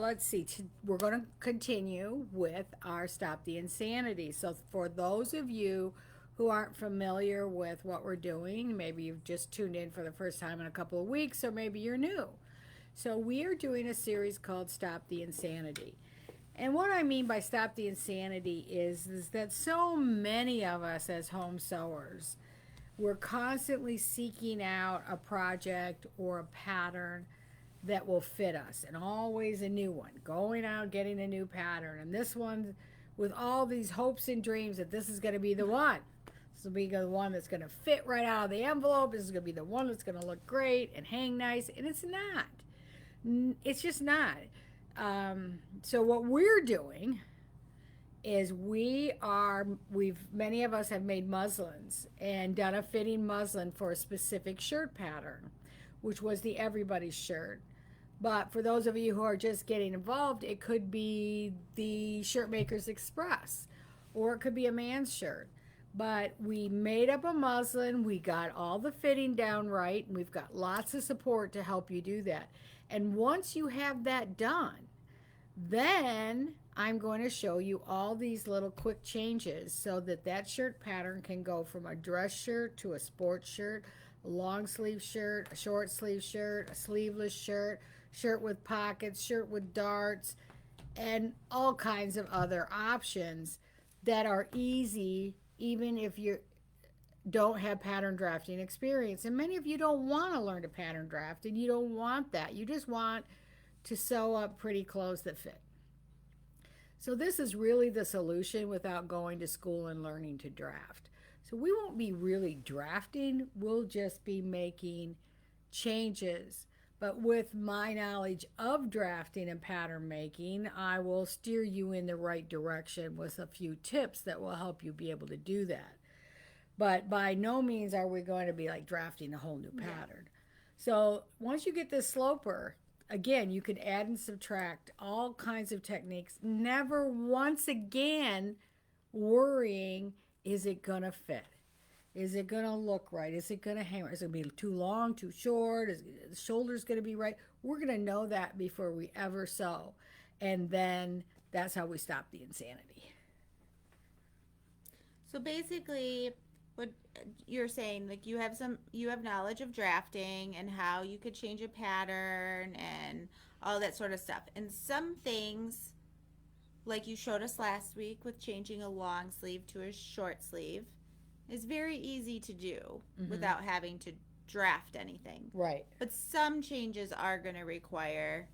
let's see. We're going to continue with our Stop the Insanity. So, for those of you who aren't familiar with what we're doing, maybe you've just tuned in for the first time in a couple of weeks, or maybe you're new. So, we are doing a series called Stop the Insanity. And what I mean by Stop the Insanity is that so many of us as home sewers, we're constantly seeking out a project or a pattern that will fit us, and always a new one, going out getting a new pattern, and this one with all these hopes and dreams that this is going to be the one. This will be the one that's going to fit right out of the envelope. This is going to be the one that's going to look great and hang nice, and it's not. It's just not. So what we're doing is many of us have made muslins and done a fitting muslin for a specific shirt pattern, which was the Everybody's shirt. But for those of you who are just getting involved, it could be the Shirt Makers Express, or it could be a man's shirt. But we made up a muslin, we got all the fitting down right, and we've got lots of support to help you do that. And once you have that done, then I'm going to show you all these little quick changes so that that shirt pattern can go from a dress shirt to a sports shirt, a long sleeve shirt, a short sleeve shirt, a sleeveless shirt, shirt with pockets, shirt with darts, and all kinds of other options that are easy even if you don't have pattern drafting experience. And many of you don't want to learn to pattern draft, and you don't want that. You just want to sew up pretty clothes that fit. So this is really the solution without going to school and learning to draft. So we won't be really drafting, we'll just be making changes. But with my knowledge of drafting and pattern making, I will steer you in the right direction with a few tips that will help you be able to do that. But by no means are we going to be like drafting a whole new pattern. So once you get this sloper, again, you can add and subtract all kinds of techniques. Never once again worrying, is it going to fit? Is it going to look right? Is it going to hang right? Is it going to be too long, too short? Is the shoulders going to be right? We're going to know that before we ever sew. And then that's how we stop the insanity. So basically, what you're saying, like you have knowledge of drafting and how you could change a pattern and all that sort of stuff. And some things, like you showed us last week with changing a long sleeve to a short sleeve, is very easy to do without having to draft anything. Right. But some changes are going to require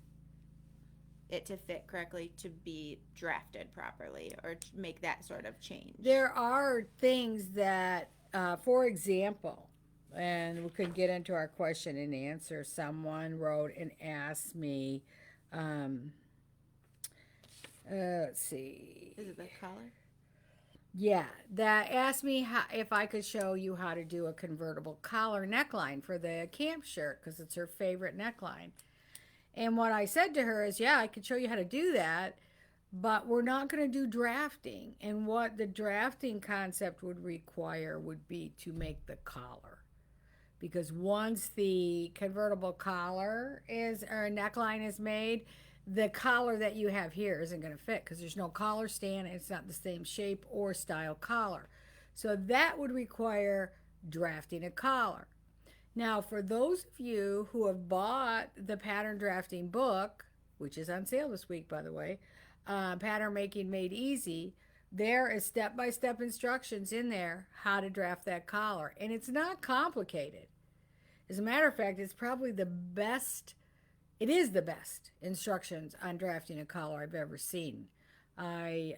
it to fit correctly to be drafted properly or to make that sort of change. There are things that, for example, and we could get into our question and answer. Someone wrote and asked me, let's see. Is it the collar? Yeah, that asked me if I could show you how to do a convertible collar neckline for the camp shirt because it's her favorite neckline. And what I said to her is, yeah, I could show you how to do that, but we're not going to do drafting. And what the drafting concept would require would be to make the collar. Because once the convertible collar or neckline is made, the collar that you have here isn't going to fit because there's no collar stand and it's not the same shape or style collar. So that would require drafting a collar. Now, for those of you who have bought the pattern drafting book, which is on sale this week, by the way, Pattern Making Made Easy, there is step-by-step instructions in there how to draft that collar. And it's not complicated. As a matter of fact, it's probably the best instructions on drafting a collar I've ever seen. I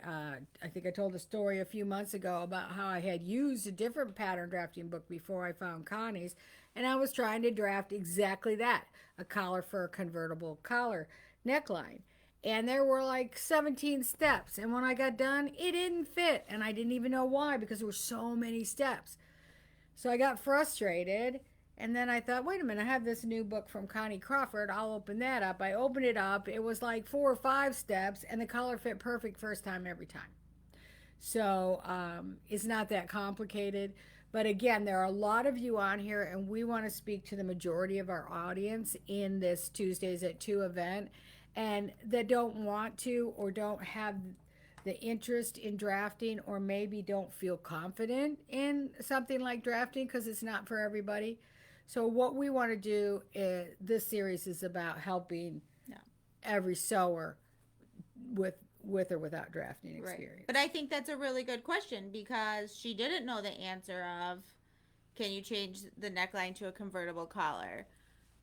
think I told a story a few months ago about how I had used a different pattern drafting book before I found Connie's, and I was trying to draft exactly that, a collar for a convertible collar neckline. And there were like 17 steps, and when I got done, it didn't fit, and I didn't even know why because there were so many steps. So I got frustrated. And then I thought, wait a minute, I have this new book from Connie Crawford. I'll open that up. I opened it up. It was like 4 or 5 steps, and the collar fit perfect first time every time. So it's not that complicated. But again, there are a lot of you on here, and we want to speak to the majority of our audience in this Tuesdays at 2 event. and that don't want to or don't have the interest in drafting, or maybe don't feel confident in something like drafting because it's not for everybody. So what we want to do is, this series is about helping Yeah. every sewer with or without drafting experience. Right. But I think that's a really good question because she didn't know the answer of, can you change the neckline to a convertible collar?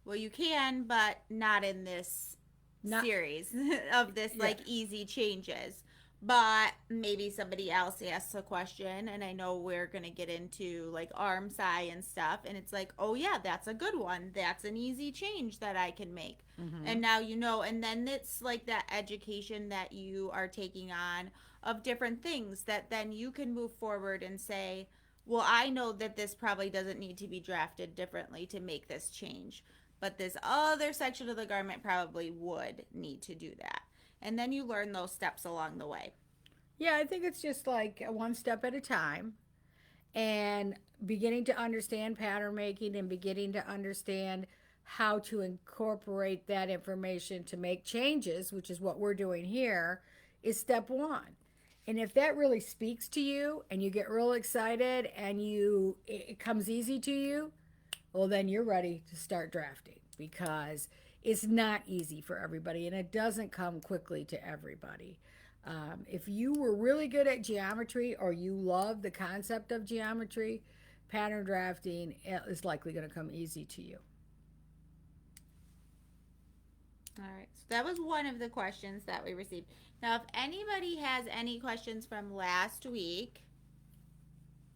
Well, you can, but not in this Not series of this yeah. like easy changes. But maybe somebody else asks a question, and I know we're gonna get into like Armscye and stuff, and it's like, oh yeah, that's a good one. That's an easy change that I can make. And now you know, and then it's like that education that you are taking on of different things that then you can move forward and say, well, I know that this probably doesn't need to be drafted differently to make this change, but this other section of the garment probably would need to do that. And then you learn those steps along the way. Yeah, I think it's just like one step at a time, and beginning to understand pattern making and beginning to understand how to incorporate that information to make changes, which is what we're doing here, is step one. And if that really speaks to you and you get real excited and it comes easy to you, well, then you're ready to start drafting, because it's not easy for everybody and it doesn't come quickly to everybody. If you were really good at geometry or you love the concept of geometry, pattern drafting is likely going to come easy to you. All right. So that was one of the questions that we received. Now, if anybody has any questions from last week,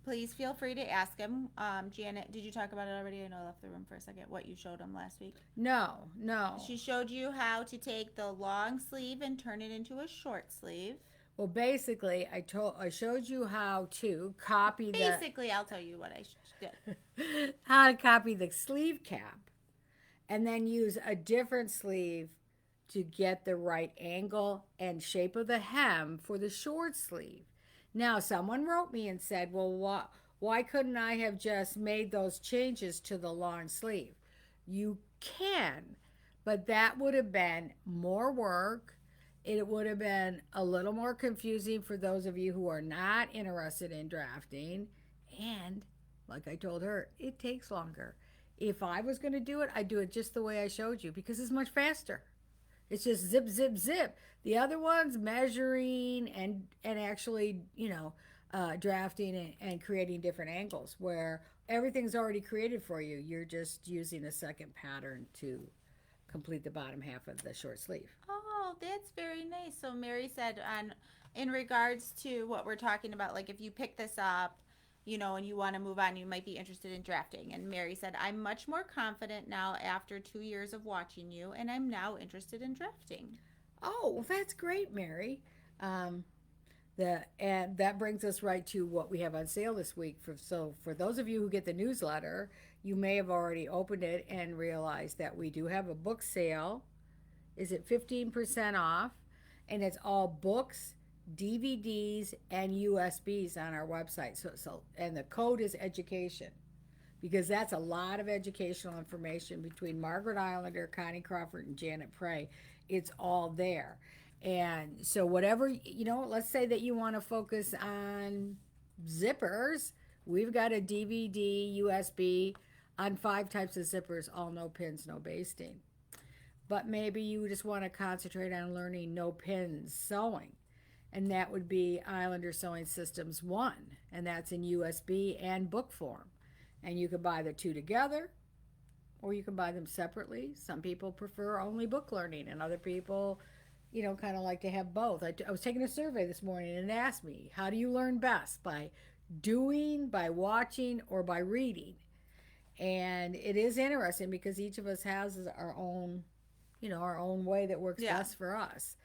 please feel free to ask them. Janet, did you talk about it already? I know I left the room for a second. What you showed them last week? No. She showed you how to take the long sleeve and turn it into a short sleeve. Well, basically, I showed you how to copy Basically, I'll tell you what I did. how to copy the sleeve cap, and then use a different sleeve to get the right angle and shape of the hem for the short sleeve. Now, someone wrote me and said, well, why couldn't I have just made those changes to the long sleeve? You can, but that would have been more work. It would have been a little more confusing for those of you who are not interested in drafting. And like I told her, it takes longer. If I was going to do it, I'd do it just the way I showed you, because it's much faster. It's just zip, zip, zip. The other one's measuring and actually, drafting and creating different angles, where everything's already created for you. You're just using a second pattern to complete the bottom half of the short sleeve. Oh, that's very nice. So Mary said, in regards to what we're talking about, like if you pick this up, and you want to move on, you might be interested in drafting. And Mary said, I'm much more confident now after 2 years of watching you, and I'm now interested in drafting. Oh, well, that's great, Mary. And that brings us right to what we have on sale this week. So for those of you who get the newsletter, you may have already opened it and realized that we do have a book sale. Is it 15% off? And it's all books, DVDs, and USBs on our website. So and the code is education, because that's a lot of educational information between Margaret Islander, Connie Crawford, and Janet Prey. It's all there. And so whatever, let's say that you want to focus on zippers, we've got a DVD, USB on 5 types of zippers, all no pins, no basting. But maybe you just want to concentrate on learning no pins sewing. And that would be Islander Sewing Systems 1. And that's in USB and book form. And you can buy the two together, or you can buy them separately. Some people prefer only book learning, and other people, kind of like to have both. I was taking a survey this morning, and it asked me, how do you learn best? By doing, by watching, or by reading? And it is interesting because each of us has our own, our own way that works best for us.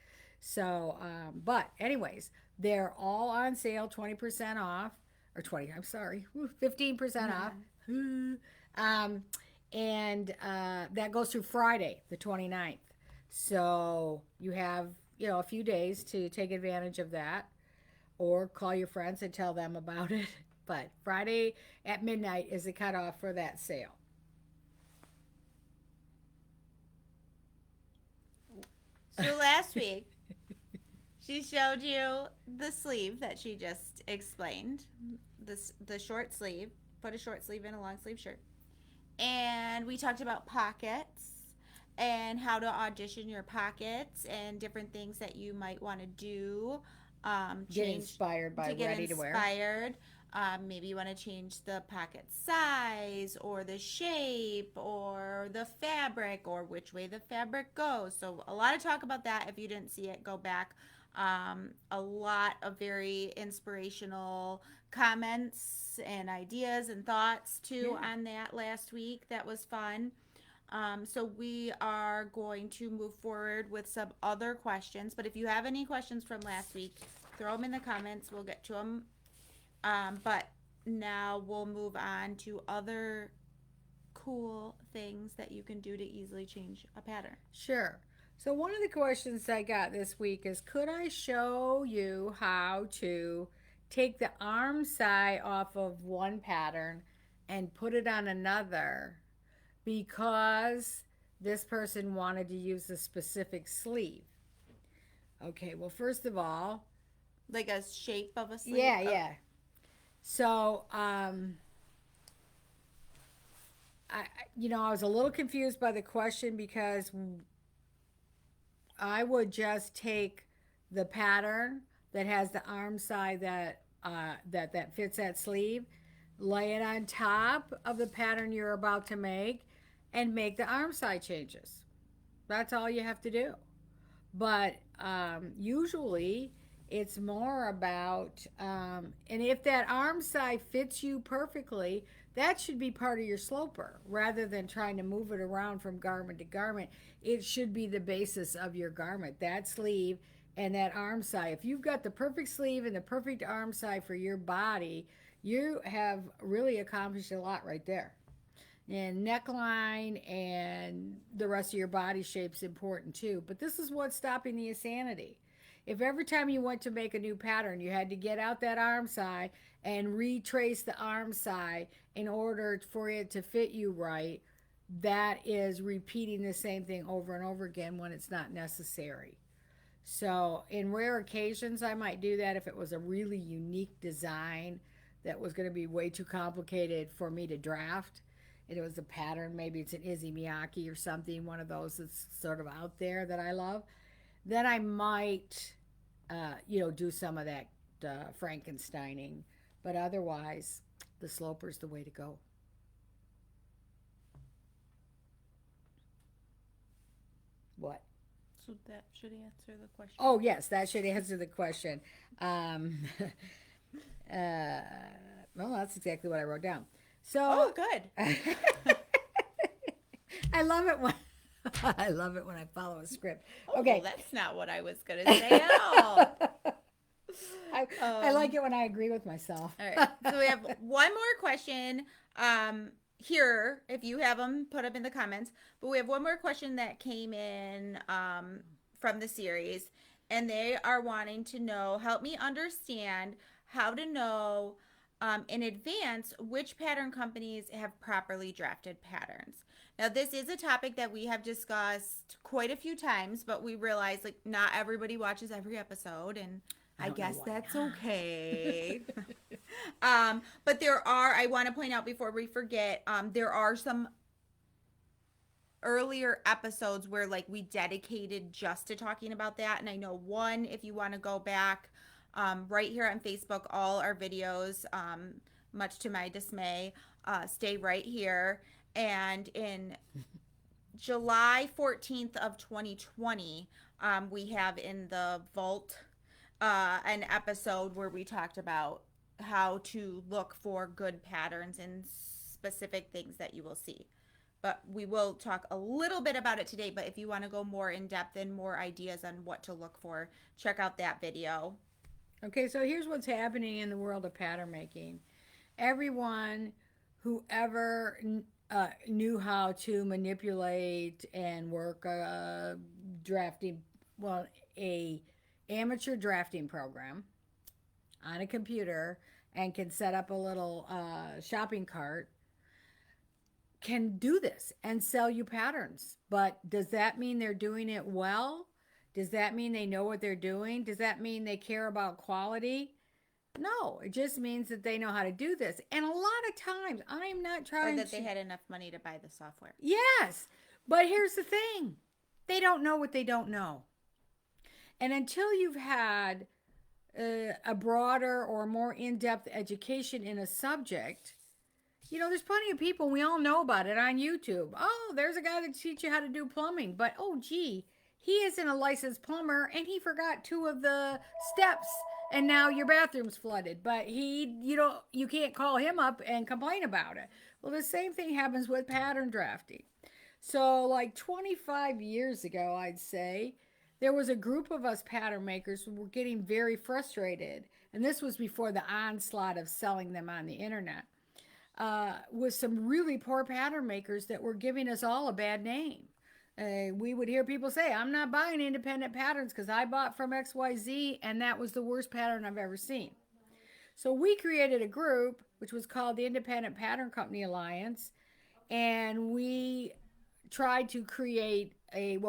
So, but anyways, they're all on sale, 20% off, or 15% off. And that goes through Friday, the 29th. So you have, a few days to take advantage of that, or call your friends and tell them about it. But Friday at midnight is the cutoff for that sale. So last week, she showed you the sleeve that she just explained. The short sleeve. Put a short sleeve in a long sleeve shirt. And we talked about pockets and how to audition your pockets and different things that you might want to do. Get Change inspired by to get ready to wear. inspired. Maybe you want to change the pocket size or the shape or the fabric or which way the fabric goes. So, a lot of talk about that. If you didn't see it, go back. A lot of very inspirational comments and ideas and thoughts too on that last week. That was fun. So we are going to move forward with some other questions. But if you have any questions from last week, throw them in the comments. We'll get to them. But now we'll move on to other cool things that you can do to easily change a pattern. Sure. So one of the questions I got this week is, could I show you how to take the Armscye off of one pattern and put it on another, because this person wanted to use a specific sleeve? Okay, well, first of all, Like a shape of a sleeve? yeah, yeah. So, I was a little confused by the question, because I would just take the pattern that has the Armscye that fits that sleeve, lay it on top of the pattern you're about to make, and make the Armscye changes. That's all you have to do. But usually it's more about, and if that Armscye fits you perfectly, that should be part of your sloper rather than trying to move it around from garment to garment. It should be the basis of your garment, that sleeve and that Armscye. If you've got the perfect sleeve and the perfect Armscye for your body, you have really accomplished a lot right there. And neckline and the rest of your body shape's important too. But this is what's stopping the insanity. If every time you went to make a new pattern, you had to get out that Armscye and retrace the Armscye in order for it to fit you right, that is repeating the same thing over and over again when it's not necessary. So, in rare occasions, I might do that if it was a really unique design that was going to be way too complicated for me to draft. And it was a pattern, maybe it's an Izzy Miyake or something, one of those that's sort of out there that I love. Then I might, do some of that Frankensteining. But otherwise, the sloper's the way to go. What? So that should answer the question. Oh, yes, that should answer the question. Um, well, that's exactly what I wrote down. So, Oh, good. I love it when I love it when I follow a script. Oh, Okay. well, that's not what I was going to say at all. I like it when I agree with myself. All right. So we have one more question here. If you have them, put them in the comments. But we have one more question that came in from the series. And they are wanting to know, help me understand how to know in advance which pattern companies have properly drafted patterns. Now, this is a topic that we have discussed quite a few times, but we realize like not everybody watches every episode, and I guess that's okay. But there are, I want to point out before we forget, there are some earlier episodes where like we dedicated just to talking about that. And I know one, if you want to go back, right here on Facebook, all our videos, much to my dismay, stay right here. And in July 14th of 2020, we have in the vault an episode where we talked about how to look for good patterns and specific things that you will see. But we will talk a little bit about it today. But if you want to go more in depth and more ideas on what to look for, check out that video. Okay, so here's what's happening in the world of pattern making. Everyone who ever knew how to manipulate and work a amateur drafting program on a computer and can set up a little shopping cart can do this and sell you patterns. But does that mean they're doing it well? Does that mean they know what they're doing? Does that mean they care about quality? No, it just means that they know how to do this. And a lot of times, I'm not Or trying that to. they had enough money to buy the software. Yes, but here's the thing, they don't know what they don't know. And until you've had a broader or more in depth education in a subject, there's plenty of people, we all know about it on YouTube. Oh, there's a guy that teach you how to do plumbing, but oh, gee, he isn't a licensed plumber and he forgot two of the steps and now your bathroom's flooded. But you can't call him up and complain about it. Well, the same thing happens with pattern drafting. So, like 25 years ago, I'd say, there was a group of us pattern makers who were getting very frustrated. And this was before the onslaught of selling them on the internet. With some really poor pattern makers that were giving us all a bad name. We would hear people say, I'm not buying independent patterns because I bought from XYZ and that was the worst pattern I've ever seen. So we created a group which was called the Independent Pattern Company Alliance, and we tried to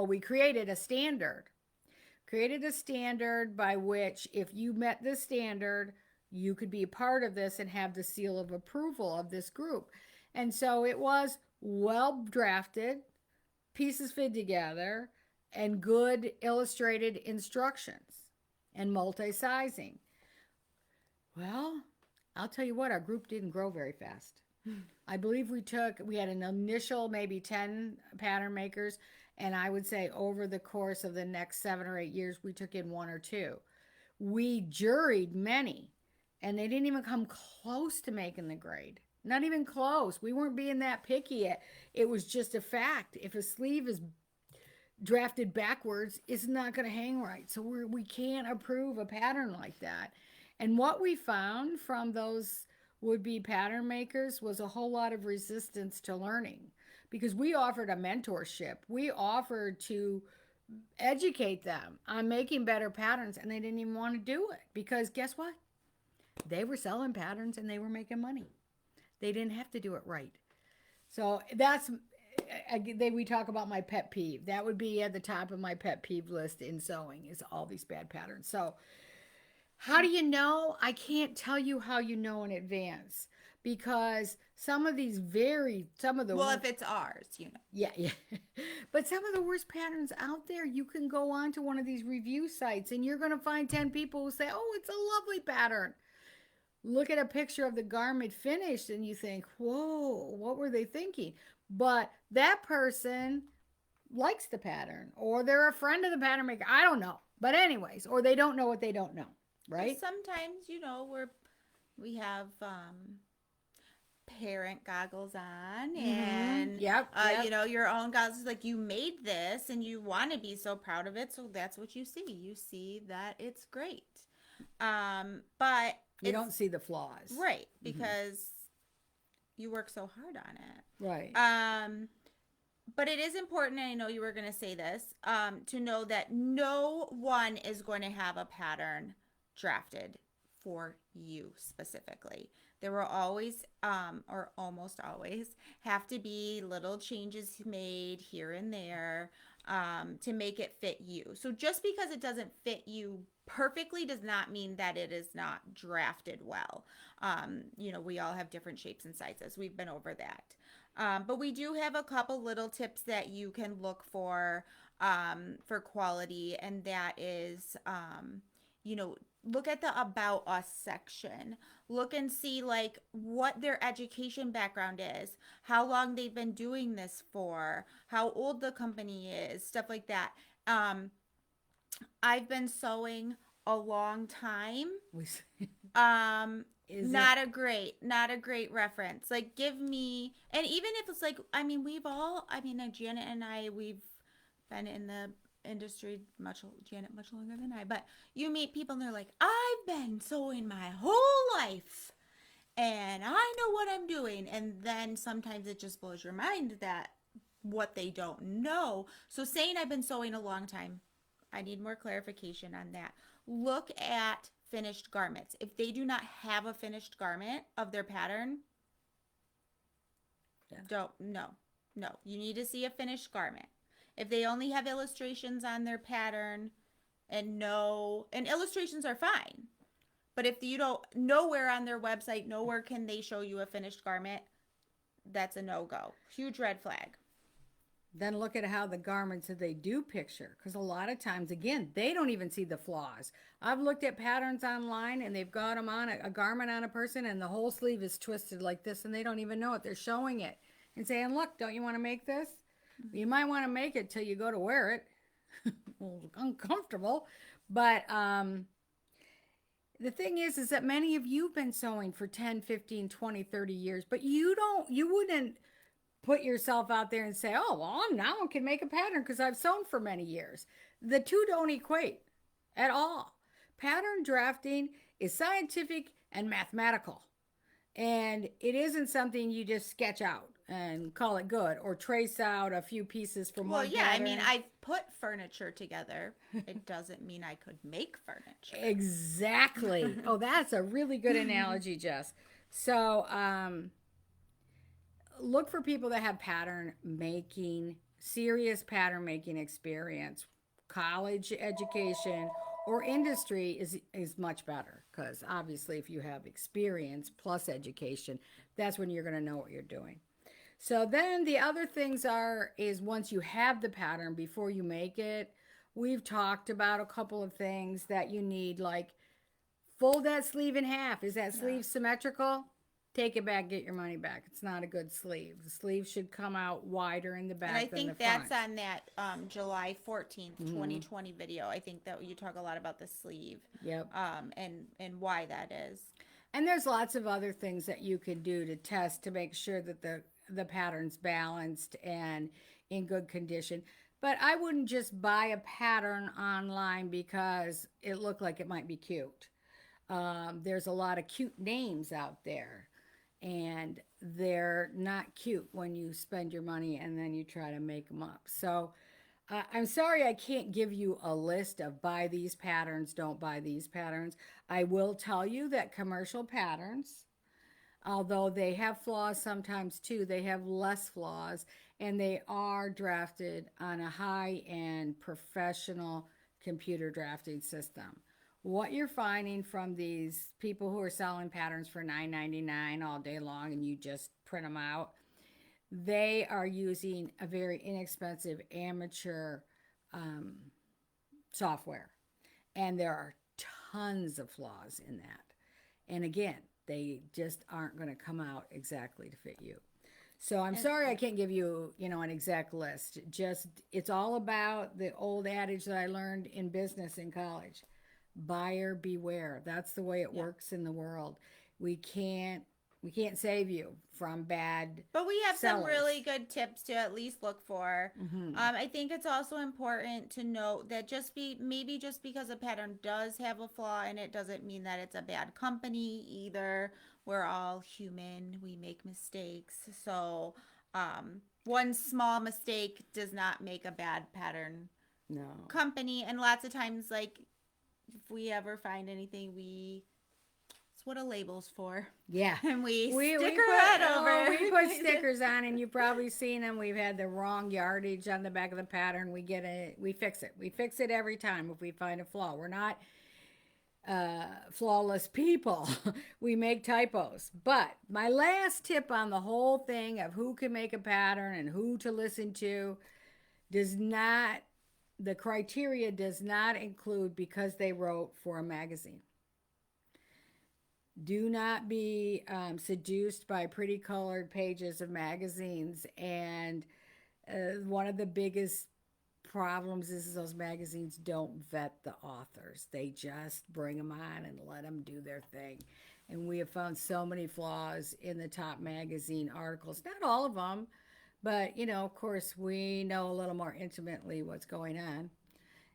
we created a standard. Created a standard by which, if you met this standard, you could be a part of this and have the seal of approval of this group. And so it was well drafted, pieces fit together, and good illustrated instructions and multi-sizing. Well, I'll tell you what, our group didn't grow very fast. I believe we had an initial maybe 10 pattern makers, and I would say over the course of the next 7 or 8 years, we took in 1 or 2. We juried many, and they didn't even come close to making the grade. Not even close. We weren't being that picky. It was just a fact. If a sleeve is drafted backwards, it's not going to hang right. So we can't approve a pattern like that. And what we found from those would-be pattern makers was a whole lot of resistance to learning, because we offered a mentorship. We offered to educate them on making better patterns, and they didn't even want to do it because guess what? They were selling patterns and they were making money. They didn't have to do it right. So we talk about my pet peeve. That would be at the top of my pet peeve list in sewing, is all these bad patterns. So how do you know? I can't tell you how you know in advance, because some of the Well, if it's ours, yeah. But some of the worst patterns out there, you can go on to one of these review sites and you're going to find 10 people who say, oh, it's a lovely pattern. Look at a picture of the garment finished and you think, whoa, what were they thinking? But that person likes the pattern, or they're a friend of the pattern maker. I don't know. But anyways, or they don't know what they don't know, right? Sometimes, we have parent goggles on, and Yep. your own goggles, like you made this and you want to be so proud of it, so that's what you see. You see that it's great, but you don't see the flaws, right? Because you work so hard on it, right? But it is important, and I know you were going to say this, to know that no one is going to have a pattern drafted for you specifically. There will always, or almost always, have to be little changes made here and there to make it fit you. So just because it doesn't fit you perfectly does not mean that it is not drafted well. We all have different shapes and sizes. We've been over that. But we do have a couple little tips that you can look for quality, and that is, look at the About Us section. Look and see like what their education background is, how long they've been doing this for, how old the company is, stuff like that. I've been sewing a long time. Not a great reference. Like, give me, and even if it's like, Janet and I, we've been in the industry Janet much longer than I, but you meet people and they're like, I've been sewing my whole life and I know what I'm doing. And then sometimes it just blows your mind that what they don't know. So saying I've been sewing a long time, I need more clarification on that. Look at finished garments. If they do not have a finished garment of their pattern, no, you need to see a finished garment. If they only have illustrations on their pattern, and illustrations are fine. But if you don't, nowhere on their website, nowhere can they show you a finished garment, that's a no-go. Huge red flag. Then look at how the garments that they do picture, because a lot of times, again, they don't even see the flaws. I've looked at patterns online and they've got them on a garment on a person and the whole sleeve is twisted like this and they don't even know it. They're showing it and saying, look, don't you want to make this? You might want to make it till you go to wear it. Uncomfortable. But the thing is that many of you have been sewing for 10, 15, 20, 30 years, but you wouldn't put yourself out there and say, oh, well, now I can make a pattern because I've sewn for many years. The two don't equate at all. Pattern drafting is scientific and mathematical. And it isn't something you just sketch out and call it good or trace out a few pieces from one pattern. I mean, I've put furniture together. It doesn't mean I could make furniture. Exactly. Oh, that's a really good analogy, Jess. So, look for people that have serious pattern making experience. College education or industry is much better, because obviously if you have experience plus education, that's when you're going to know what you're doing. So then the other things is once you have the pattern, before you make it, we've talked about a couple of things that you need, like fold that sleeve in half. Is that sleeve symmetrical? Take it back, get your money back. It's not a good sleeve. The sleeve should come out wider in the back than the front. And I think that's on that July 14th, 2020 video. I think that you talk a lot about the sleeve. Yep. And why that is. And there's lots of other things that you can do to test to make sure that the pattern's balanced and in good condition. But I wouldn't just buy a pattern online because it looked like it might be cute. There's a lot of cute names out there, and they're not cute when you spend your money and then you try to make them up. So I'm sorry I can't give you a list of buy these patterns, don't buy these patterns. I will tell you that commercial patterns, although they have flaws sometimes too, they have less flaws, and they are drafted on a high-end professional computer drafting system. What you're finding from these people who are selling patterns for $9.99 all day long and you just print them out, they are using a very inexpensive amateur software. And there are tons of flaws in that. And again, they just aren't going to come out exactly to fit you. So I'm sorry I can't give you, an exact list. It's all about the old adage that I learned in business in college. Buyer beware. That's the way it works in the world. We can't save you from bad But we have sellers. some really good tips to at least look for. I think it's also important to note that maybe just because a pattern does have a flaw in it doesn't mean that it's a bad company either. We're all human. We make mistakes. So one small mistake does not make a bad pattern company. And lots of times, like, if we ever find anything, it's what a label's for. Yeah. And we stick our head over. We put stickers on, and you've probably seen them. We've had the wrong yardage on the back of the pattern. We fix it. We fix it every time if we find a flaw. We're not flawless people. We make typos. But my last tip on the whole thing of who can make a pattern and who to listen to the criteria does not include because they wrote for a magazine. Do not be seduced by pretty colored pages of magazines. And one of the biggest problems is those magazines don't vet the authors. They just bring them on and let them do their thing. And we have found so many flaws in the top magazine articles. Not all of them, but, of course, we know a little more intimately what's going on.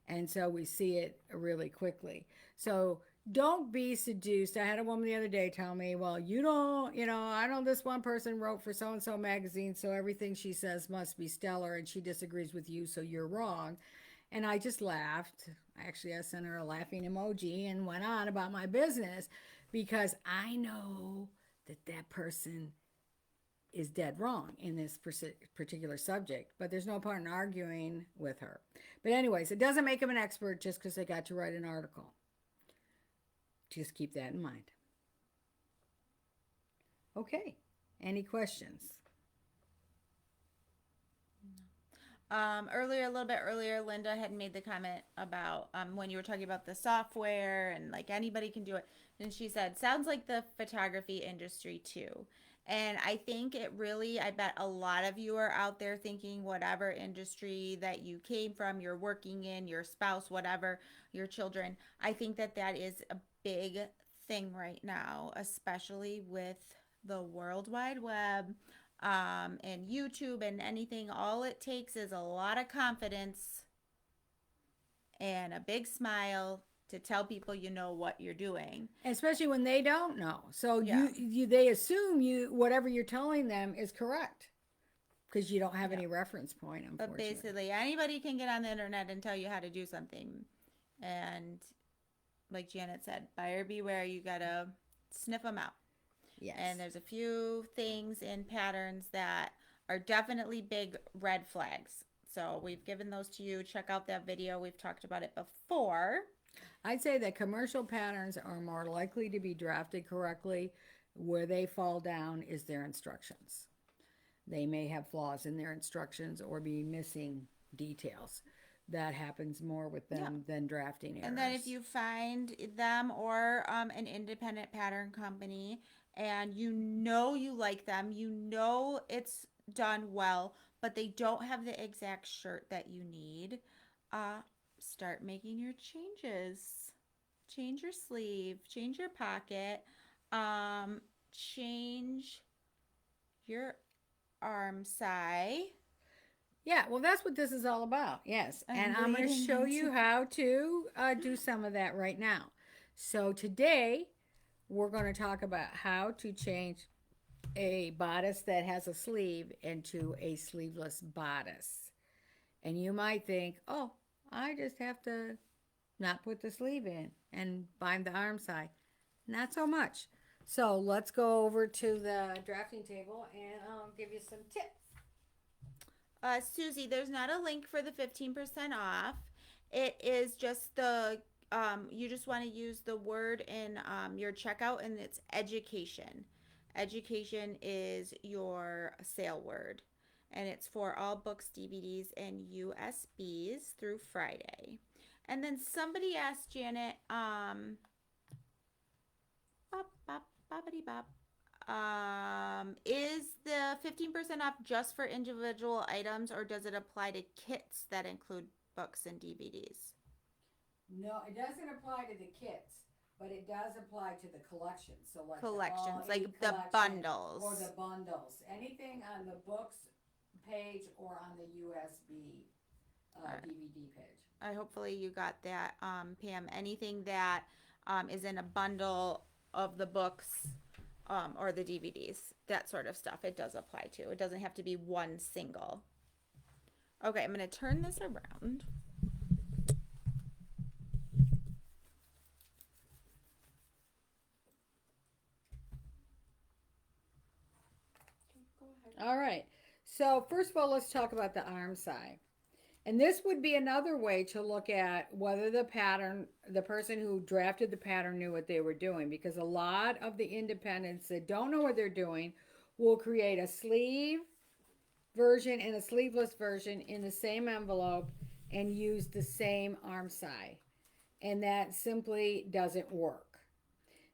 And so we see it really quickly. So don't be seduced. I had a woman the other day tell me, well, I know this one person wrote for so-and-so magazine, so everything she says must be stellar, and she disagrees with you, so you're wrong. And I just laughed. Actually, I sent her a laughing emoji and went on about my business, because I know that person is dead wrong in this particular subject, but there's no point in arguing with her. But anyways, it doesn't make them an expert just because they got to write an article. Just keep that in mind. Okay, any questions? Earlier, a little bit earlier, Linda had made the comment about when you were talking about the software and like anybody can do it. And she said, sounds like the photography industry too. And I think it really, I bet a lot of you are out there thinking whatever industry that you came from, you're working in, your spouse, whatever, your children. I think that that is a big thing right now, especially with the World Wide Web and YouTube and anything. All it takes is a lot of confidence and a big smile to tell people you know what you're doing, especially when they don't know. So yeah. they assume whatever you're telling them is correct because you don't have any reference point. But basically, anybody can get on the internet and tell you how to do something. And like Janet said, buyer beware. You gotta sniff them out. Yes. And there's a few things in patterns that are definitely big red flags. So we've given those to you. Check out that video. We've talked about it before. I'd say that commercial patterns are more likely to be drafted correctly. Where they fall down is their instructions. They may have flaws in their instructions or be missing details. That happens more with them than drafting errors. And then if you find them or an independent pattern company and you know you like them, you know it's done well, but they don't have the exact shirt that you need, start making your changes. Change your sleeve, change your pocket, change your Armscye. Yeah, well, that's what this is all about. Yes, and I'm going to show you how to do some of that right now. So today, we're going to talk about how to change a bodice that has a sleeve into a sleeveless bodice. And you might think, oh, I just have to not put the sleeve in and bind the Armscye. Not so much. So let's go over to the drafting table and I'll give you some tips. Susie, there's not a link for the 15% off. It is just the, you just want to use the word in your checkout, and it's education. Education is your sale word, and it's for all books, DVDs, and USBs through Friday. And then somebody asked Janet, is the 15% off just for individual items, or does it apply to kits that include books and DVDs? No, it doesn't apply to the kits, but it does apply to the collections. So like collections, like the bundles. Or the bundles. Anything on the books page or on the USB DVD page. Hopefully you got that, Pam. Anything that is in a bundle of the books or the DVDs, that sort of stuff, it does apply to. It doesn't have to be one single. Okay, I'm going to turn this around. All right. So first of all, let's talk about the Armscye. And this would be another way to look at whether the person who drafted the pattern knew what they were doing, because a lot of the independents that don't know what they're doing will create a sleeve version and a sleeveless version in the same envelope and use the same Armscye. And that simply doesn't work.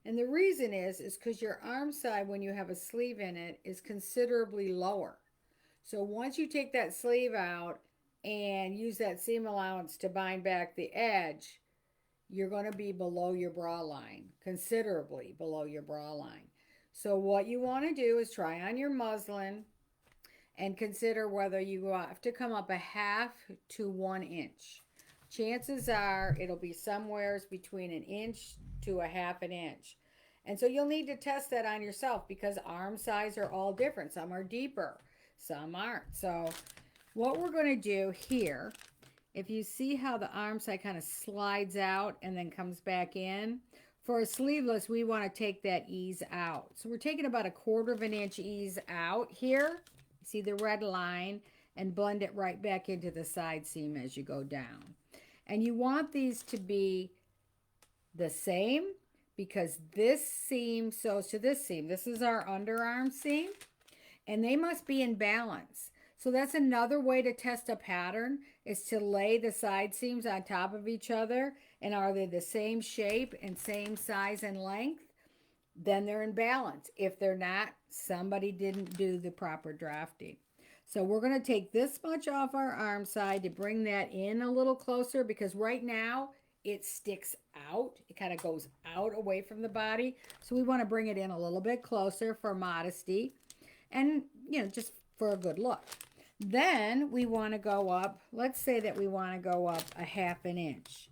And the reason is because your Armscye, when you have a sleeve in it, is considerably lower. So once you take that sleeve out and use that seam allowance to bind back the edge, you're going to be below your bra line, considerably below your bra line. So what you want to do is try on your muslin and consider whether you have to come up a 1/2 to 1 inch. Chances are it'll be somewhere between 1 inch to a 1/2 inch. And so you'll need to test that on yourself, because Armscyes are all different. Some are deeper, some aren't. So what we're going to do here, if you see how the Armscye kind of slides out and then comes back in, for a sleeveless, we want to take that ease out. So we're taking about 1/4 of an inch ease out here. See the red line, and blend it right back into the side seam as you go down. And you want these to be the same because this seam sews to this seam. This is our underarm seam, and they must be in balance. So that's another way to test a pattern, is to lay the side seams on top of each other, and are they the same shape and same size and length? Then they're in balance. If they're not, somebody didn't do the proper drafting. So we're going to take this much off our arm side to bring that in a little closer, because right now it sticks out. It kind of goes out away from the body. So we want to bring it in a little bit closer for modesty and, just for a good look. Then we want to go up, let's say that we want to go up 1/2 an inch.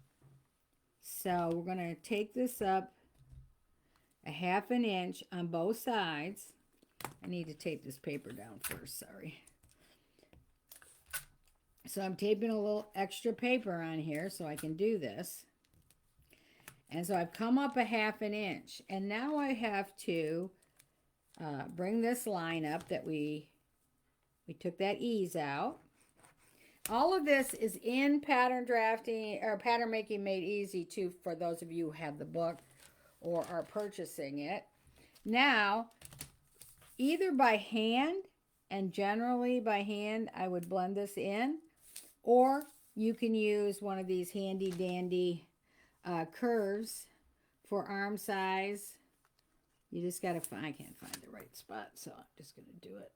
So we're going to take this up 1/2 an inch on both sides. I need to tape this paper down first, sorry. So I'm taping a little extra paper on here so I can do this. And so I've come up 1/2 an inch. And now I have to bring this line up that we took that ease out. All of this is in Pattern Drafting, or Pattern Making Made Easy too, for those of you who have the book or are purchasing it. Now, either by hand, and generally by hand I would blend this in, or you can use one of these handy dandy curves for arm size. You just got to find, I can't find the right spot, so I'm just going to do it.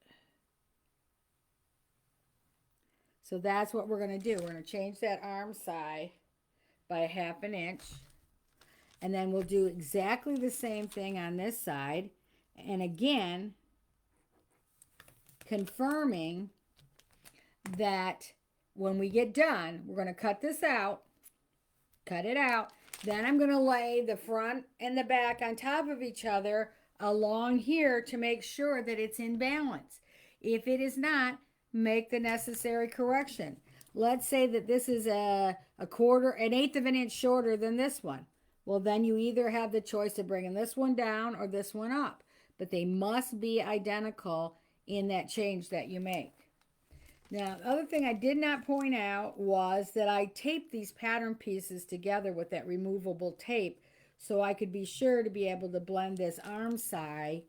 So that's what we're going to do. We're going to change that Armscye by 1/2 an inch. And then we'll do exactly the same thing on this side. And again, confirming that when we get done, we're going to cut this out, cut it out. Then I'm going to lay the front and the back on top of each other along here to make sure that it's in balance. If it is not, make the necessary correction. Let's say that this is an 1/8 of an inch shorter than this one. Well, then you either have the choice of bringing this one down or this one up. But they must be identical in that change that you make. Now, the other thing I did not point out was that I taped these pattern pieces together with that removable tape so I could be sure to be able to blend this Armscye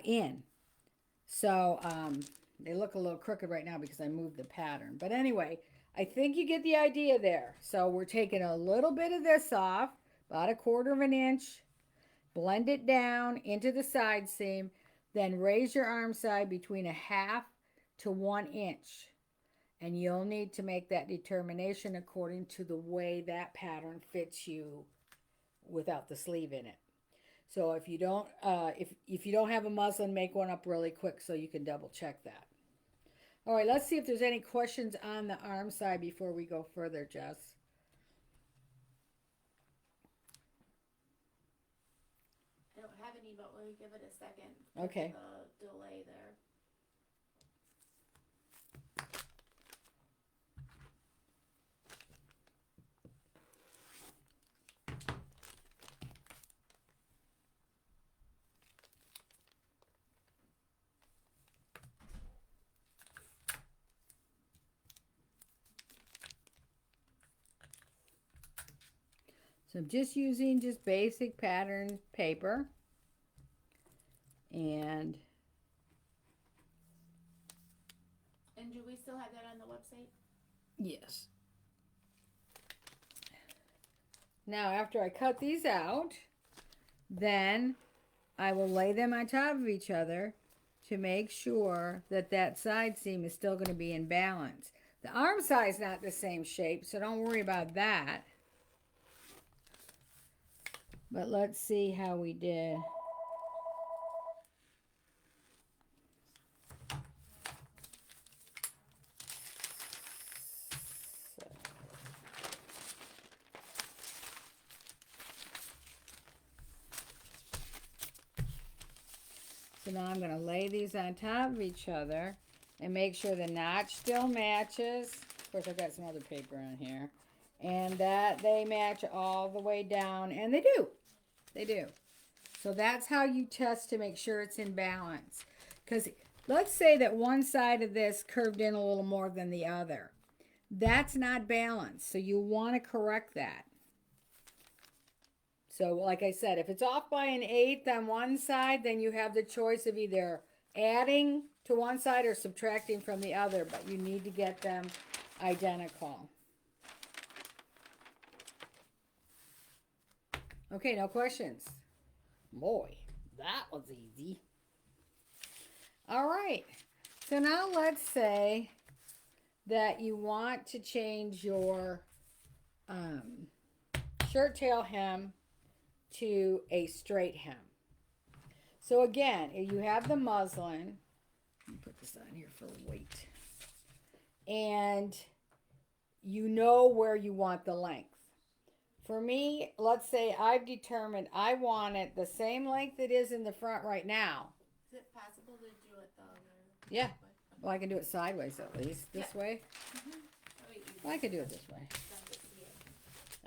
in. So they look a little crooked right now because I moved the pattern. But anyway, I think you get the idea there. So we're taking a little bit of this off, about 1/4 of an inch, blend it down into the side seam, then raise your Armscye between 1/2 to 1 inch. And you'll need to make that determination according to the way that pattern fits you without the sleeve in it. So if you don't have a muslin, make one up really quick so you can double check that. All right, let's see if there's any questions on the Armscye before we go further, Jess. I don't have any, but we'll give it a second. Okay. The delay there. So I'm just using basic pattern paper. And do we still have that on the website? yes. Now after I cut these out, then I will lay them on top of each other to make sure that that side seam is still going to be in balance. The Armscye is not the same shape, so don't worry about that. But let's see how we did. So now I'm going to lay these on top of each other and make sure the notch still matches. Of course, I've got some other paper on here. And that they match all the way down. And they do. They do. So that's how you test to make sure it's in balance. Because let's say that one side of this curved in a little more than the other. That's not balanced. So you want to correct that. So like I said, if it's off by an eighth on one side, then you have the choice of either adding to one side or subtracting from the other. But you need to get them identical. Okay, no questions. Boy, that was easy. All right. So now let's say that you want to change your shirt tail hem to a straight hem. So again, you have the muslin. Let me put this on here for weight. And you know where you want the length. For me, let's say I've determined I want it the same length it is in the front right now. Is it possible to do it the other Yeah. way? Well, I can do it sideways at least. This way. Well, I can do it this way.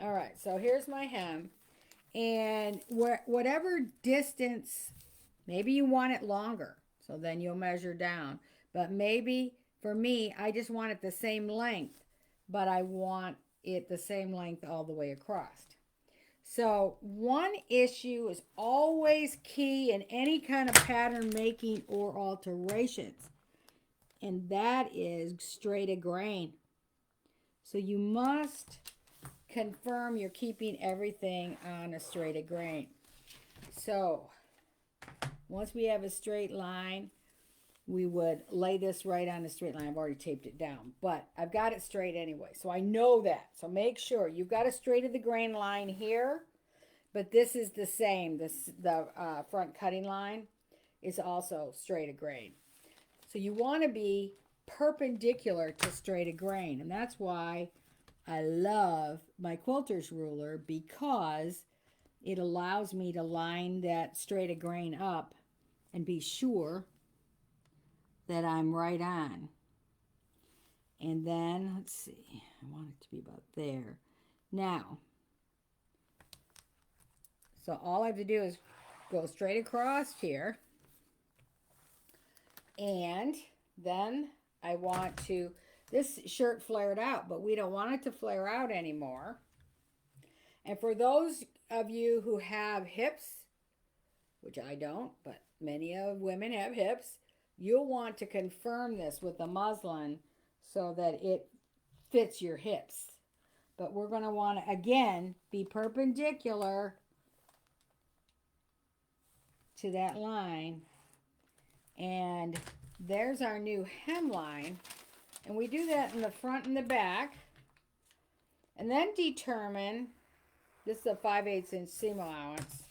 All right. So here's my hem. And whatever distance, maybe you want it longer. So then you'll measure down. But maybe, for me, I just want it the same length. But I want it the same length all the way across. So one issue is always key in any kind of pattern making or alterations, and that is straight of grain. So you must confirm you're keeping everything on a straight of grain. So once we have a straight line, we would lay this right on the straight line. I've already taped it down, but I've got it straight anyway. So I know that. So make sure you've got a straight of the grain line here, but this is the same. The front cutting line is also straight of grain. So you want to be perpendicular to straight of grain. And that's why I love my quilter's ruler, because it allows me to line that straight of grain up and be sure that I'm right on. And then, let's see, I want it to be about there. Now, so all I have to do is go straight across here. And then I want to, this shirt flared out, but we don't want it to flare out anymore. And for those of you who have hips, which I don't, but many of women have hips, you'll want to confirm this with the muslin so that it fits your hips. But we're going to want to, again, be perpendicular to that line. And there's our new hemline. And we do that in the front and the back. And then determine, this is a 5/8 inch seam allowance.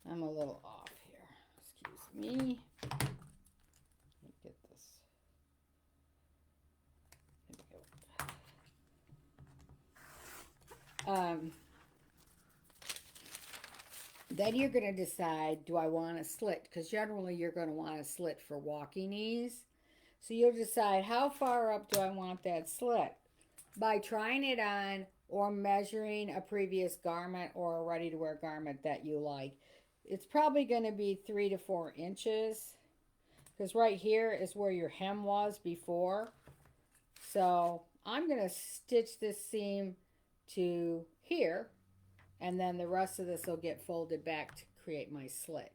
I'm a little off here. Excuse me. Get this. There we go. Then you're going to decide, do I want a slit? Because generally you're going to want a slit for walking ease. So you'll decide, how far up do I want that slit? By trying it on or measuring a previous garment or a ready-to-wear garment that you like. It's probably going to be 3 to 4 inches. Because right here is where your hem was before. So I'm going to stitch this seam to here. And then the rest of this will get folded back to create my slit.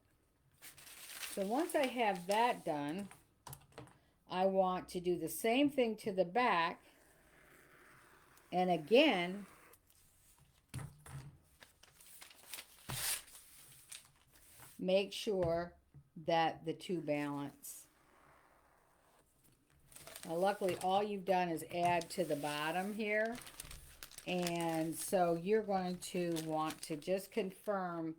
So once I have that done, I want to do the same thing to the back. And again, make sure that the two balance. Now luckily all you've done is add to the bottom here. And so you're going to want to just confirm,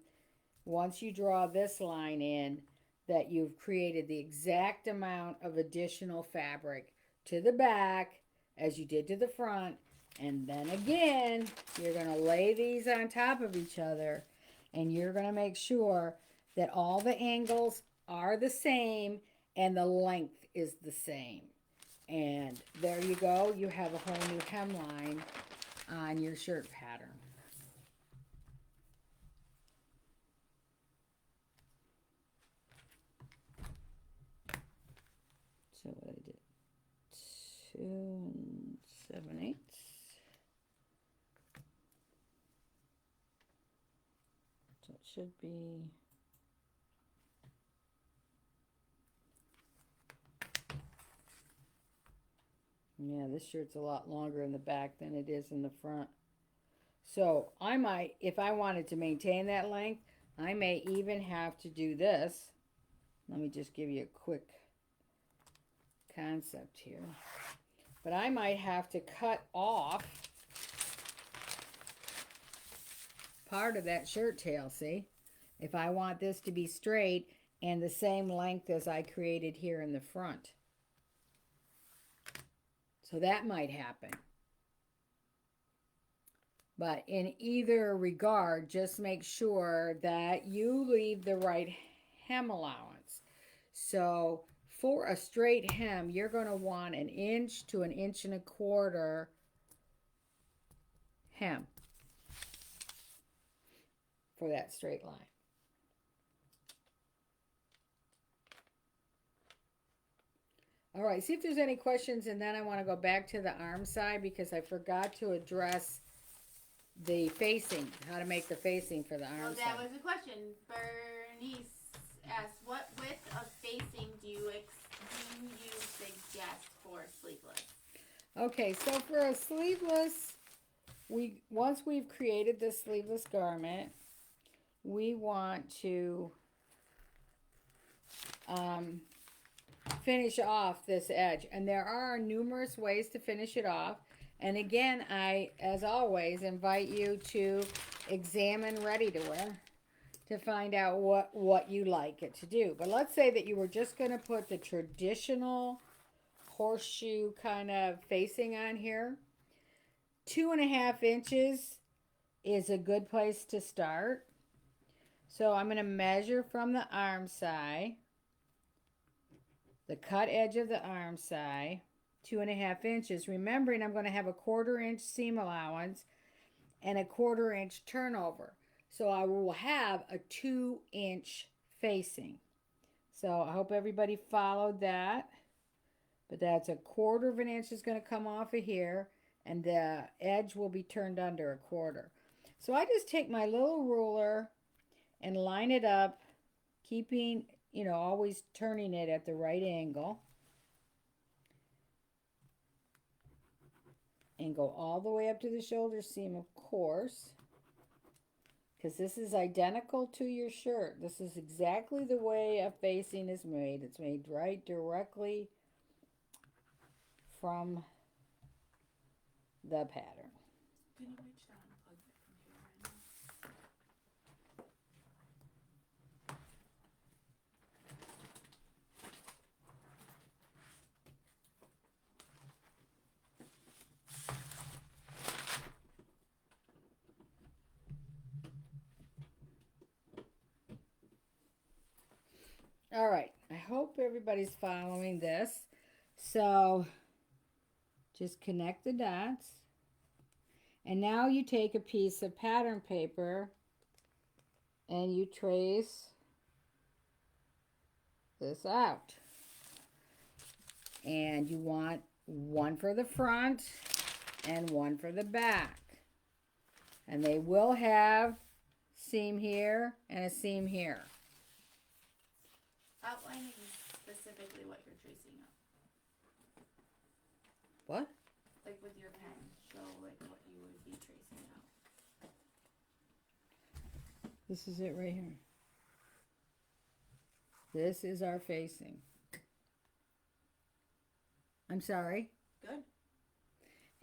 once you draw this line in, that you've created the exact amount of additional fabric to the back as you did to the front. And then again, you're going to lay these on top of each other, and you're going to make sure that all the angles are the same and the length is the same. And there you go. You have a whole new hemline on your shirt pattern. So what I did, 2 7/8. So it should be yeah, this shirt's a lot longer in the back than it is in the front. So I might, if I wanted to maintain that length, I may even have to do this. Let me just give you a quick concept here. But I might have to cut off part of that shirt tail, see? If I want this to be straight and the same length as I created here in the front. So that might happen. But in either regard, just make sure that you leave the right hem allowance. So for a straight hem, you're going to want 1 inch to 1.25 inches hem for that straight line. All right, see if there's any questions, and then I want to go back to the Armscye because I forgot to address the facing, how to make the facing for the Armscye. Well, that was a question. Bernice asked, what width of facing do you suggest for sleeveless? Okay, so for a sleeveless, once we've created the sleeveless garment, we want to finish off this edge. And there are numerous ways to finish it off. And again, I, as always, invite you to examine ready-to-wear to find out what you like it to do. But let's say that you were just going to put the traditional horseshoe kind of facing on here. 2.5 inches is a good place to start. So I'm going to measure from the Armscye, the cut edge of the Armscye, 2.5 inches. Remembering I'm going to have a 1/4 inch seam allowance and a 1/4 inch turnover. So I will have a 2-inch facing. So I hope everybody followed that. But that's a 1/4 inch is going to come off of here, and the edge will be turned under a 1/4. So I just take my little ruler and line it up, keeping, always turning it at the right angle. And go all the way up to the shoulder seam, of course, because this is identical to your shirt. This is exactly the way a facing is made. It's made right directly from the pattern. Can you reach down and plug the computer in? All right, I hope everybody's following this. So just connect the dots. And now you take a piece of pattern paper and you trace this out. And you want one for the front and one for the back. And they will have seam here and a seam here. Outlining specifically what you're tracing out. What? Like with your pen, show like what you would be tracing out. This is it right here. This is our facing. I'm sorry. Good.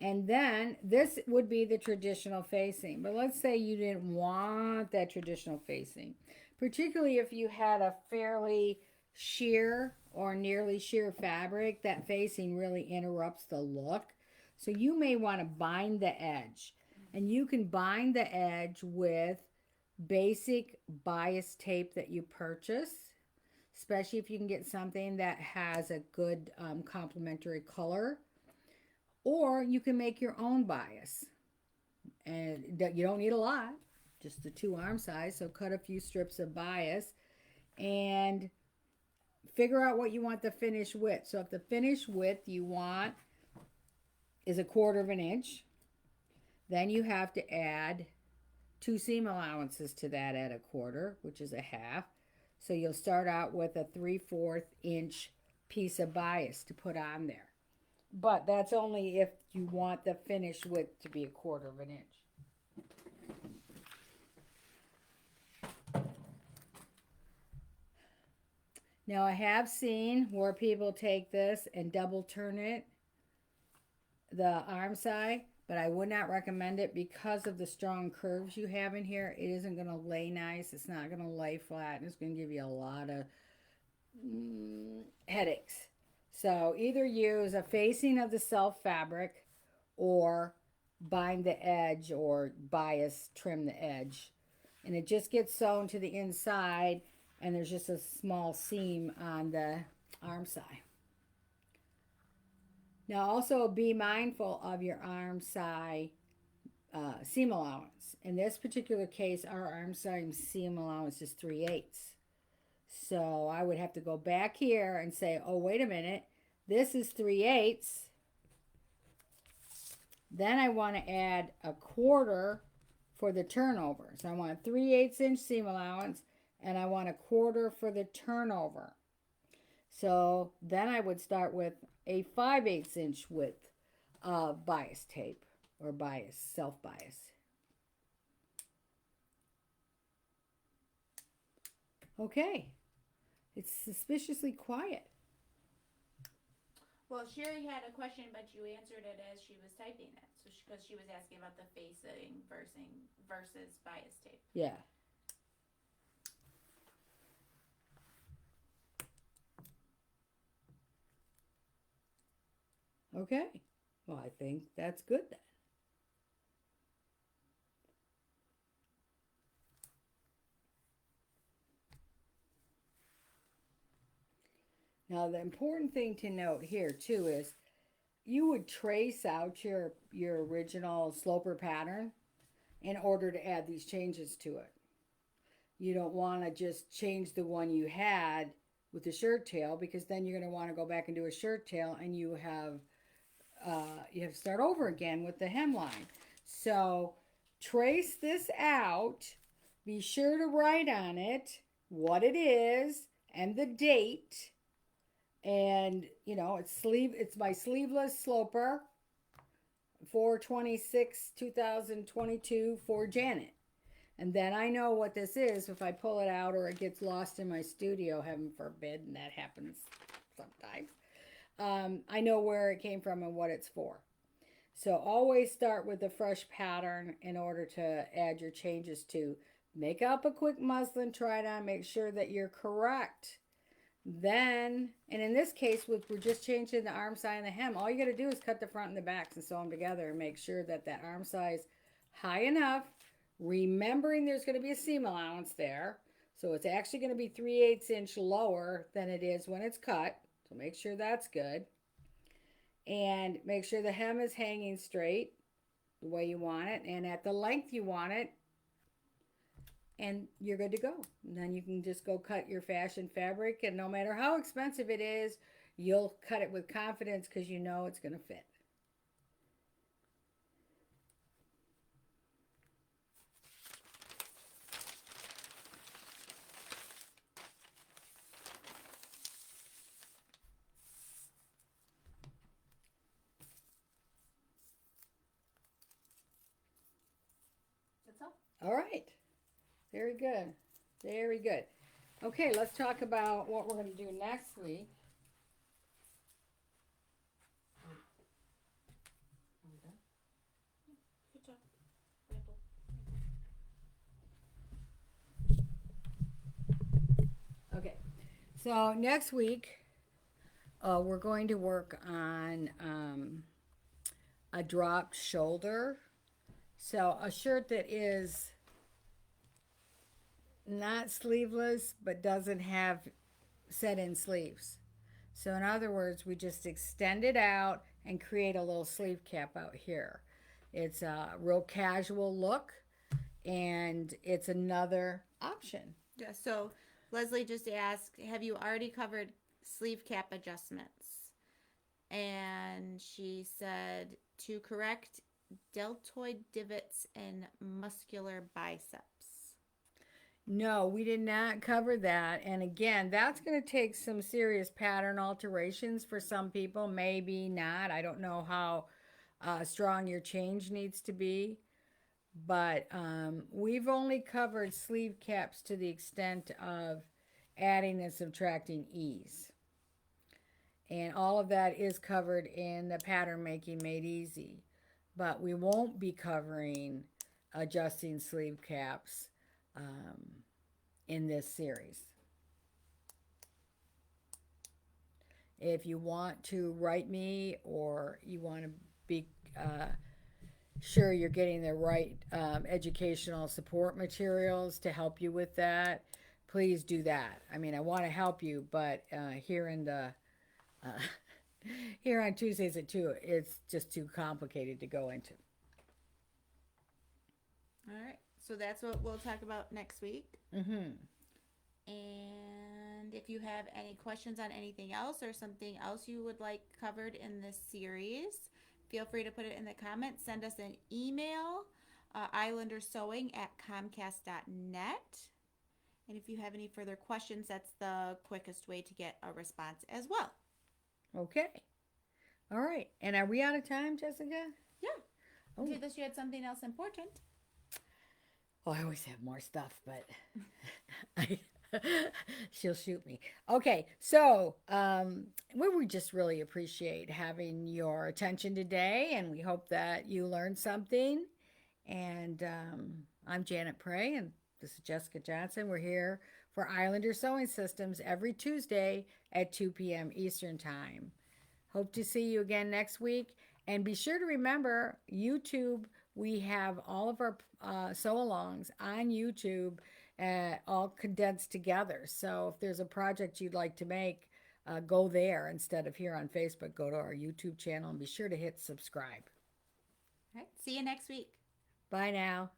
And then this would be the traditional facing. But let's say you didn't want that traditional facing. Particularly if you had a fairly sheer or nearly sheer fabric, that facing really interrupts the look. So you may want to bind the edge. And you can bind the edge with basic bias tape that you purchase, especially if you can get something that has a good complementary color. Or you can make your own bias. And you don't need a lot, just the 2 arm size. So cut a few strips of bias. And figure out what you want the finish width. So if the finish width you want is 1/4 inch, then you have to add 2 seam allowances to that at 1/4, which is 1/2. So you'll start out with a 3/4 inch piece of bias to put on there. But that's only if you want the finish width to be 1/4 inch. Now I have seen where people take this and double turn it, the Armscye, but I would not recommend it because of the strong curves you have in here. It isn't going to lay nice. It's not going to lay flat. And it's going to give you a lot of headaches. So either use a facing of the self fabric or bind the edge or bias trim the edge. And it just gets sewn to the inside, and there's just a small seam on the Armscye. Now also be mindful of your Armscye seam allowance. In this particular case, our Armscye seam allowance is 3/8. So I would have to go back here and say, oh, wait a minute, this is 3/8. Then I want to add 1/4 for the turnover. So I want a 3/8 inch seam allowance, and I want 1/4 for the turnover. So then I would start with a 5/8 inch width of bias tape or bias, self bias. Okay, it's suspiciously quiet. Well, Sherry had a question, but you answered it as she was typing it. So, because she was asking about the facing versus bias tape. Yeah. Okay. Well, I think that's good then. Now, the important thing to note here too is you would trace out your original sloper pattern in order to add these changes to it. You don't want to just change the one you had with the shirt tail, because then you're going to want to go back and do a shirt tail, and you have to start over again with the hemline. So trace this out. Be sure to write on it what it is and the date. And it's my sleeveless sloper, 4/26/2022 for Janet. And then I know what this is if I pull it out or it gets lost in my studio, heaven forbid, and that happens sometimes. I know where it came from and what it's for. So always start with a fresh pattern in order to add your changes to. Make up a quick muslin, try it on, make sure that you're correct. Then, and in this case, we're just changing the Armscye and the hem. All you got to do is cut the front and the backs and sew them together and make sure that that Armscye is high enough. Remembering there's going to be a seam allowance there. So it's actually going to be 3/8 inch lower than it is when it's cut. So make sure that's good. And make sure the hem is hanging straight the way you want it and at the length you want it. And you're good to go. And then you can just go cut your fashion fabric, and no matter how expensive it is, you'll cut it with confidence because you know it's going to fit. That's all. All right. Very good. Very good. Okay, let's talk about what we're going to do next week. Good job. Okay, so next week we're going to work on a dropped shoulder. So a shirt that is not sleeveless but doesn't have set-in sleeves. So in other words, we just extend it out and create a little sleeve cap out here. It's a real casual look, and it's another option. Yeah, so Leslie just asked, have you already covered sleeve cap adjustments? And she said to correct deltoid divots and muscular biceps. No, we did not cover that. And again, that's going to take some serious pattern alterations for some people. Maybe not. I don't know how strong your change needs to be. But we've only covered sleeve caps to the extent of adding and subtracting ease. And all of that is covered in the pattern making made easy. But we won't be covering adjusting sleeve caps in this series. If you want to write me or you want to be sure you're getting the right educational support materials to help you with that, please do that. I mean, I want to help you, but here in the here on Tuesdays at 2, it's just too complicated to go into. All right. So that's what we'll talk about next week. Mm-hmm. And if you have any questions on anything else or something else you would like covered in this series, feel free to put it in the comments. Send us an email, islandersewing@comcast.net. And if you have any further questions, that's the quickest way to get a response as well. Okay. All right. And are we out of time, Jessica? Yeah. Oh. Unless you had something else important. I always have more stuff, but she'll shoot me. Okay, so we just really appreciate having your attention today, and we hope that you learned something. And I'm Janet Prey, and this is Jessica Johnson. We're here for Islander Sewing Systems every Tuesday at 2 p.m. Eastern Time. Hope to see you again next week. And be sure to remember, YouTube, we have all of our sew-alongs on YouTube, all condensed together. So if there's a project you'd like to make, go there instead of here on Facebook. Go to our YouTube channel and be sure to hit subscribe. All right. See you next week. Bye now.